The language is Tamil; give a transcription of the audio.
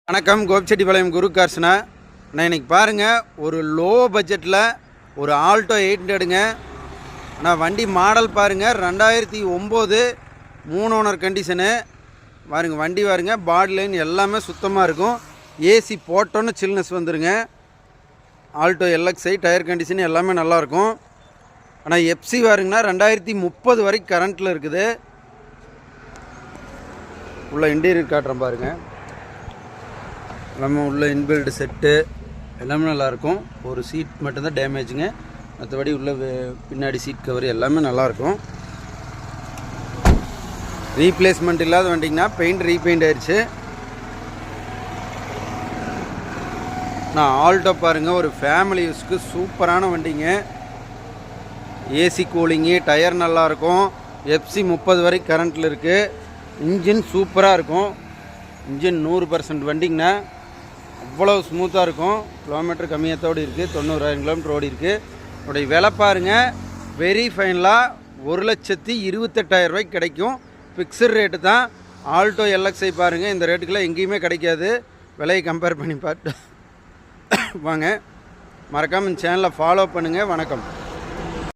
வணக்கம், கோபிச்செட்டிப்பாளையம் குரு கார்ஸ்னா. நான் இன்றைக்கி பாருங்கள், ஒரு லோ பட்ஜெட்டில் ஒரு ஆல்டோ 800ங்க. ஆனால் வண்டி மாடல் பாருங்கள், 2009 3 ஓனர் கண்டிஷனு. பாருங்கள் வண்டி பாருங்கள், பாடி லைன் எல்லாமே சுத்தமாக இருக்கும். ஏசி போட்டோன்னு சில்னஸ் வந்துடுங்க. ஆல்டோ எல்எக்ஸ்ஐ டயர் கண்டிஷன் எல்லாமே நல்லாயிருக்கும். ஆனால் எஃப்சி பாருங்கன்னா 2030 வரைக்கும் கரண்ட்டில் இருக்குது. உள்ள இன்டீரியர் காட்டுறேன் பாருங்கள், எல்லாமே உள்ள இன்பில்டு செட்டு எல்லாமே நல்லாயிருக்கும். ஒரு சீட் மட்டும்தான் டேமேஜுங்க, மற்றபடி உள்ள பின்னாடி சீட் கவர் எல்லாமே நல்லாயிருக்கும். ரீப்ளேஸ்மெண்ட் இல்லாத வண்டிங்கன்னா பெயிண்ட் ரீபெயிண்ட் ஆயிடுச்சு. நான் ஆல்டோ பாருங்கள், ஒரு ஃபேமிலி யூஸ்க்கு சூப்பரான வண்டிங்க. ஏசி கூலிங்கு, டயர் நல்லாயிருக்கும். எஃப்சி 30 வரைக்கும் கரண்ட்டில் இருக்குது. இன்ஜின் சூப்பராக இருக்கும். இன்ஜின் 100% வண்டிங்கண்ணா, அவ்வளோ ஸ்மூத்தாக இருக்கும். கிலோமீட்டர் கம்மியத்தோடு இருக்குது, 90,000 கிலோமீட்டர் ஓடி இருக்குது. உடைய விலை பாருங்கள், வெரி ஃபைனலாக 1,28,000 ரூபாய்க்கு கிடைக்கும். ஃபிக்ஸட் ரேட்டு தான். ஆல்டோ எல்எக்ஸ்ஐ பாருங்கள், இந்த ரேட்டுக்கெல்லாம் எங்கேயுமே கிடைக்காது. விலையை கம்பேர் பண்ணி பார்த்து வாங்க. மறக்காமல் இந்த சேனலை ஃபாலோ பண்ணுங்கள். வணக்கம்.